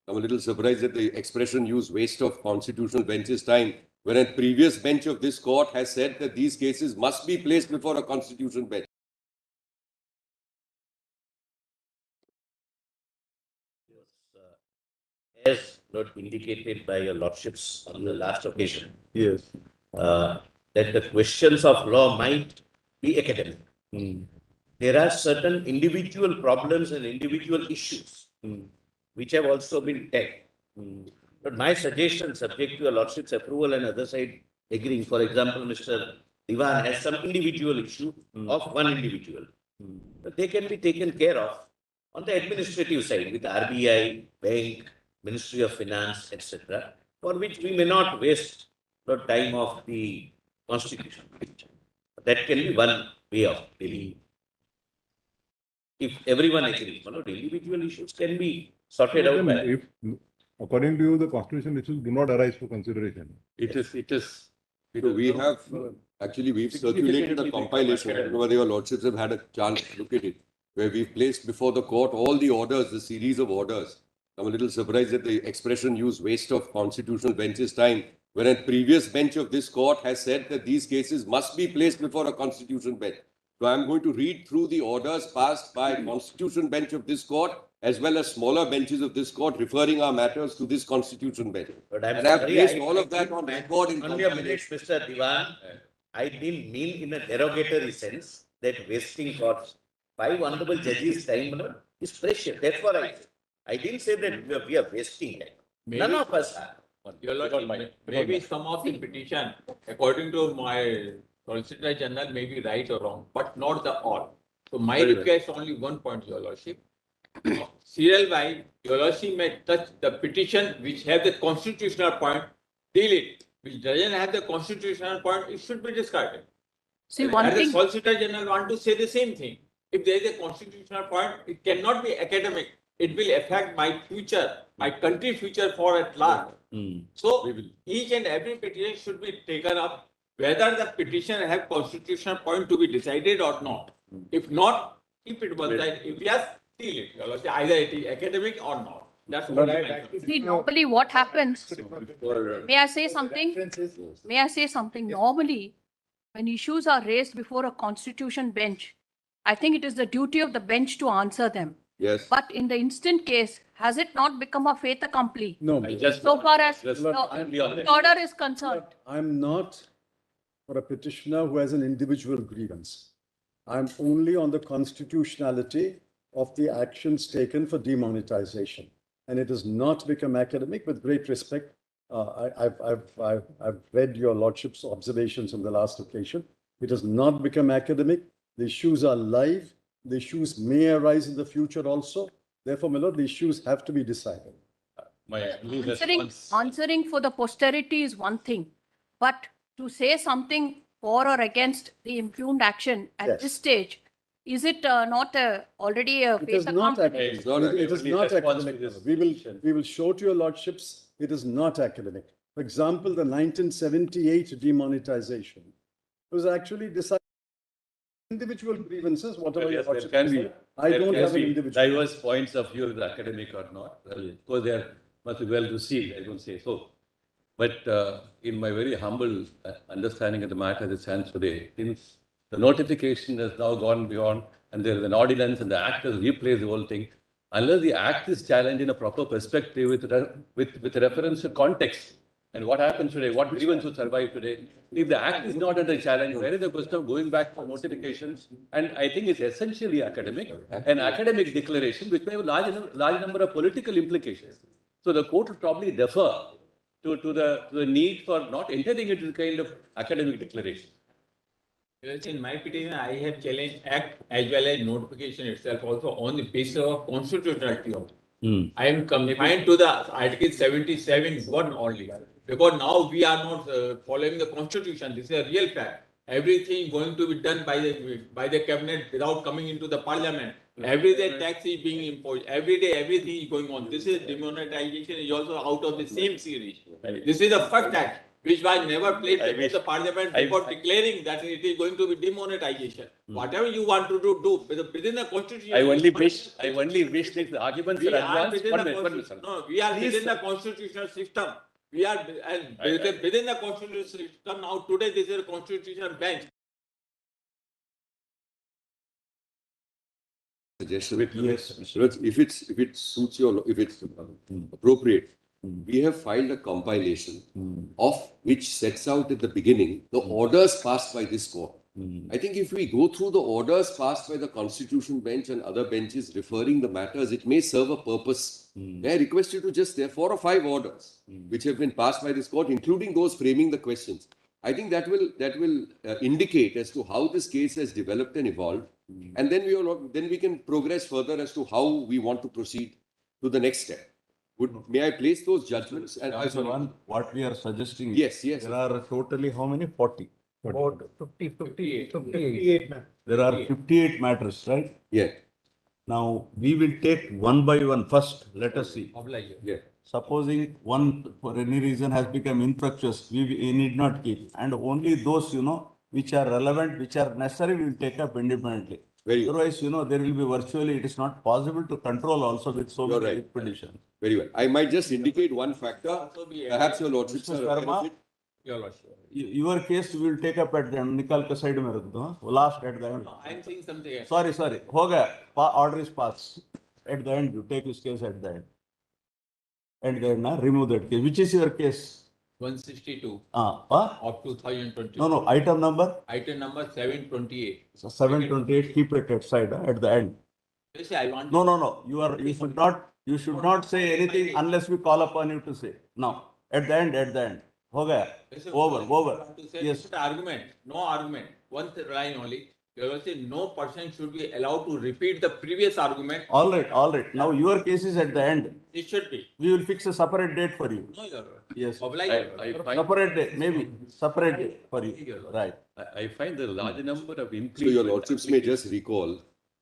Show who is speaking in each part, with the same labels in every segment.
Speaker 1: I'm a little surprised that the expression used waste of constitutional bench's time, when a previous bench of this court has said that these cases must be placed before a constitutional bench.
Speaker 2: As not indicated by your lordships on the last occasion,
Speaker 3: Yes.
Speaker 2: that the questions of law might be academic. There are certain individual problems and individual issues which have also been tagged. But my suggestion, subject to your lordship's approval and other side agreeing, for example, Mr. Divan has some individual issue of one individual. But they can be taken care of on the administrative side with RBI, bank, Ministry of Finance, etc., for which we may not waste the time of the constitution. That can be one way of dealing. If everyone agrees, individual issues can be sorted out.
Speaker 3: If, according to you, the constitutional issues do not arise for consideration.
Speaker 1: It is. So we have, actually, we've circulated a compilation. I don't know whether your lordships have had a chance to look at it, where we've placed before the court all the orders, the series of orders. I'm a little surprised that the expression used waste of constitutional bench's time, when a previous bench of this court has said that these cases must be placed before a constitutional bench. So I'm going to read through the orders passed by constitution bench of this court, as well as smaller benches of this court, referring our matters to this constitution bench.
Speaker 2: But
Speaker 1: I've placed all of that on record in
Speaker 2: only a minute, Mr. Divan. I didn't mean in a derogatory sense that wasting courts. 5 honorable judges' time is precious. That's what I said. I didn't say that we are wasting time. None of us are.
Speaker 4: Your Lordship, maybe some of the petition, according to my Solicitor General, may be right or wrong, but not the all. So my request only one point, Your Lordship. Serial wise, Your Lordship may touch the petition which have the constitutional point, deal it. Which doesn't have the constitutional point, it should be discarded.
Speaker 5: See, one
Speaker 4: As
Speaker 5: thing.
Speaker 4: the Solicitor General want to say the same thing. If there is a constitutional point, it cannot be academic. It will affect my future, my country's future for at large. So each and every petition should be taken up, whether the petition have constitutional point to be decided or not. If not, keep it one side. If yes, deal it. Either it is academic or not. That's what I like.
Speaker 5: See, normally what happens, may I say something? May I say something? Normally, when issues are raised before a constitution bench, I think it is the duty of the bench to answer them.
Speaker 1: Yes.
Speaker 5: But in the instant case, has it not become a fait accompli?
Speaker 3: No,
Speaker 5: So far as
Speaker 2: Just-
Speaker 5: the order is concerned.
Speaker 6: I'm not for a petitioner who has an individual grievance. I'm only on the constitutionality of the actions taken for demonetization. And it has not become academic. With great respect, I've read your lordship's observations on the last occasion. It has not become academic. The issues are live. The issues may arise in the future also. Therefore, my lord, the issues have to be decided.
Speaker 5: Answering for the posterity is one thing, but to say something for or against the impugned action at
Speaker 6: Yes.
Speaker 5: this stage, is it not already a
Speaker 6: It
Speaker 5: fait
Speaker 6: is not
Speaker 5: accompli?
Speaker 6: academic.
Speaker 1: It's not
Speaker 6: It is not academic. We will show to your lordships, it is not academic. For example, the 1978 demonetization was actually decided individual grievances, whatever your
Speaker 7: Yes, there
Speaker 6: lordship
Speaker 7: can
Speaker 6: say.
Speaker 7: be.
Speaker 6: I
Speaker 7: There
Speaker 6: don't
Speaker 7: can
Speaker 6: have an
Speaker 7: be
Speaker 6: individual.
Speaker 7: diverse points of view, whether academic or not. Because they are must be well received, I don't say so. But in my very humble understanding of the matter as it stands today, since the notification has now gone beyond and there is an ordinance and the act has replaced the whole thing, unless the act is challenged in a proper perspective with reference to context and what happens today, what grievance would survive today, if the act is not under challenge, where is the question of going back for notifications? And I think it's essentially academic, an academic declaration which may have a large number of political implications. So the court would probably defer to the need for not entering into the kind of academic declaration.
Speaker 4: In my petition, I have challenged act as well as notification itself also on the basis of constitutionality of. I am confined to the Article 77(1) only, because now we are not following the constitution. This is a real fact. Everything going to be done by the cabinet without coming into the parliament. Every day tax is being imposed. Every day everything is going on. This is demonetization is also out of the same series. This is the first act which was never placed
Speaker 7: I
Speaker 4: before
Speaker 7: wish-
Speaker 4: the parliament
Speaker 7: I-
Speaker 4: before declaring that it is going to be demonetization. Whatever you want to do within the constitution.
Speaker 7: I only wish these arguments
Speaker 4: We
Speaker 7: are
Speaker 4: are
Speaker 7: advanced.
Speaker 4: within
Speaker 7: One
Speaker 4: the
Speaker 7: minute,
Speaker 4: constitution. No, we are
Speaker 7: Please,
Speaker 4: within the
Speaker 7: sir.
Speaker 4: constitutional system. We are and
Speaker 7: I-
Speaker 4: within the constitutional system now. Today, this is a constitutional bench.
Speaker 1: Suggestion.
Speaker 7: Yes.
Speaker 1: If it suits your, if it's appropriate, we have filed a compilation of which sets out at the beginning the orders passed by this court. I think if we go through the orders passed by the Constitution bench and other benches referring the matters, it may serve a purpose. May I request you to just, there are 4 or 5 orders which have been passed by this court, including those framing the questions. I think that will indicate as to how this case has developed and evolved, and then we can progress further as to how we want to proceed to the next step. May I place those judgments? And
Speaker 8: What we are suggesting.
Speaker 1: Yes, yes.
Speaker 8: There are totally how many? 40.
Speaker 9: About 58.
Speaker 8: There are 58 matters, right?
Speaker 1: Yeah,
Speaker 8: Now, we will take one by one first. Let us see.
Speaker 1: yeah.
Speaker 8: Supposing one for any reason has become infructuous, we need not keep. And only those, which are relevant, which are necessary, we will take up independently.
Speaker 1: Very good.
Speaker 8: Otherwise, there will be virtually, it is not possible to control also with so
Speaker 1: You're
Speaker 8: many
Speaker 1: right.
Speaker 8: petitions.
Speaker 1: Very well. I might just indicate one factor.
Speaker 4: Also be
Speaker 1: Perhaps your lordships
Speaker 8: Mr.
Speaker 1: are aware of
Speaker 8: Sharma?
Speaker 1: it.
Speaker 4: Your lordship.
Speaker 8: Your case we will take up at the end. Nikal ka side mein rakh do, last at the end.
Speaker 4: No, I am saying something else.
Speaker 8: Sorry. Ho gaya. Order is passed. At the end, you take this case at the end. At the end, remove that case. Which is your case?
Speaker 4: 162
Speaker 8: Of
Speaker 4: of 2020.
Speaker 8: No, item number
Speaker 4: Item number 728.
Speaker 8: 728. Keep it at side at the end.
Speaker 4: You say I want.
Speaker 8: No. You should not say anything unless we call upon you to say. Now, at the end. Ho gaya.
Speaker 4: Listen,
Speaker 8: Over.
Speaker 4: To say
Speaker 8: Yes.
Speaker 4: yes. Argument. No argument. One line only. You will say no person should be allowed to repeat the previous argument.
Speaker 8: All right. Now your case is at the end.
Speaker 4: It should be.
Speaker 8: We will fix a separate date for you.
Speaker 4: No, your lord.
Speaker 8: Yes.
Speaker 4: Oblige.
Speaker 7: I find,
Speaker 8: Separate day, maybe separate day for you. Right.
Speaker 7: I find the large number of
Speaker 1: So
Speaker 7: increase.
Speaker 1: your lordships may just recall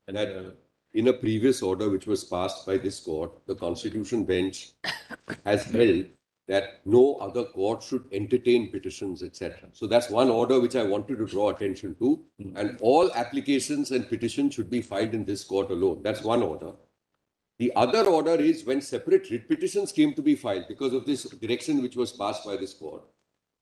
Speaker 1: that in a previous order which was passed by this court, the Constitution bench has held that no other court should entertain petitions, etc. So that's one order which I wanted to draw attention to. And all applications and petitions should be filed in this court alone. That's one order. The other order is when separate writ petitions came to be filed because of this direction which was passed by this court.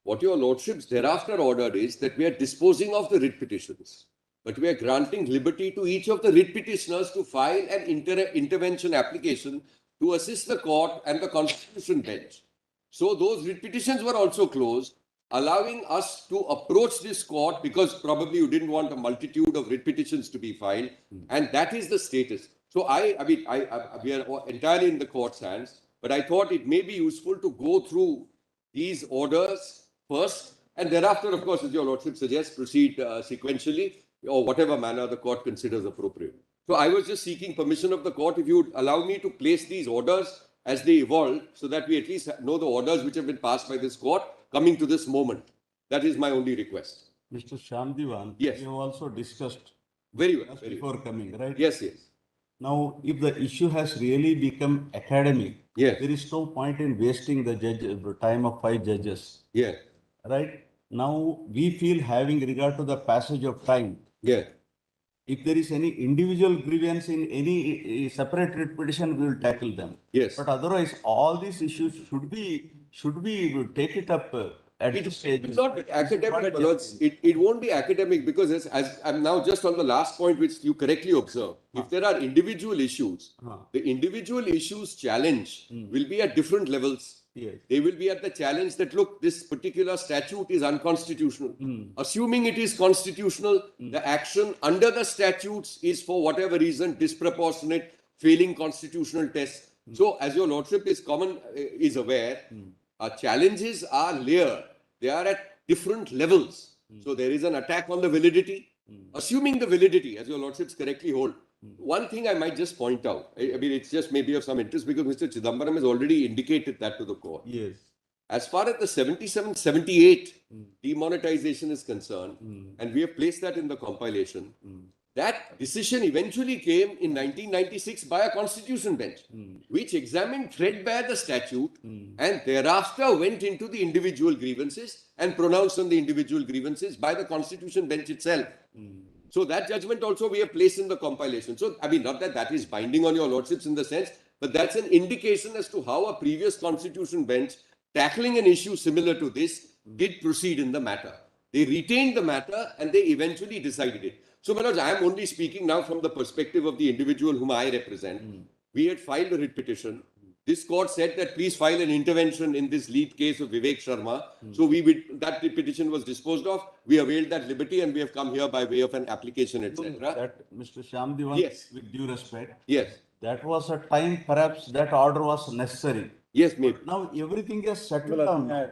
Speaker 1: What your lordships thereafter ordered is that we are disposing of the writ petitions, but we are granting liberty to each of the writ petitioners to file an intervention application to assist the court and the Constitution bench. So those writ petitions were also closed, allowing us to approach this court because probably you didn't want a multitude of writ petitions to be filed, and that is the status. So we are entirely in the court's hands, but I thought it may be useful to go through these orders first, and thereafter, of course, as your lordship suggests, proceed sequentially or whatever manner the court considers appropriate. So I was just seeking permission of the court if you would allow me to place these orders as they evolve so that we at least know the orders which have been passed by this court coming to this moment. That is my only request.
Speaker 8: Mr. Shyam Divan,
Speaker 1: Yes.
Speaker 8: we have also discussed
Speaker 1: Very well.
Speaker 8: just
Speaker 1: Very well.
Speaker 8: before coming, right?
Speaker 1: Yes, yes.
Speaker 8: Now, if the issue has really become academic,
Speaker 1: Yes.
Speaker 8: there is no point in wasting the time of 5 judges,
Speaker 1: Yeah.
Speaker 8: right? Now, we feel having regard to the passage of time,
Speaker 1: Yeah.
Speaker 8: if there is any individual grievance in any separate writ petition, we will tackle them.
Speaker 1: Yes.
Speaker 8: But otherwise, all these issues should we take it up at this stage?
Speaker 1: It's not academic, Manoj. It won't be academic because as I'm now just on the last point which you correctly observed. If there are individual issues, the individual issues challenge will be at different levels.
Speaker 8: Yes.
Speaker 1: They will be at the challenge that, look, this particular statute is unconstitutional. Assuming it is constitutional, the action under the statutes is for whatever reason disproportionate, failing constitutional tests. So, as your lordship is aware, challenges are layered. They are at different levels. So, there is an attack on the validity. Assuming the validity, as your lordships correctly hold, one thing I might just point out, I mean, it's just maybe of some interest because Mr. Chidambaram has already indicated that to the court.
Speaker 8: Yes.
Speaker 1: As far as the 77, 78 demonetization is concerned, and we have placed that in the compilation, That decision eventually came in 1996 by a constitution bench, which examined threadbare the statute and thereafter went into the individual grievances and pronounced on the individual grievances by the constitution bench itself. So that judgment also we have placed in the compilation. So, I mean, not that that is binding on your lordships in the sense, but that's an indication as to how a previous constitution bench tackling an issue similar to this did proceed in the matter. They retained the matter and they eventually decided it. So, Manoj, I am only speaking now from the perspective of the individual whom I represent. We had filed a writ petition. This court said that please file an intervention in this lead case of Vivek Sharma. So that petition was disposed of. We availed that liberty and we have come here by way of an application, etc.
Speaker 8: That Mr. Shyam Divan,
Speaker 1: Yes.
Speaker 8: with due respect,
Speaker 1: Yes.
Speaker 8: that was a time perhaps that order was necessary.
Speaker 1: Yes, maybe.
Speaker 8: Now everything is settled down.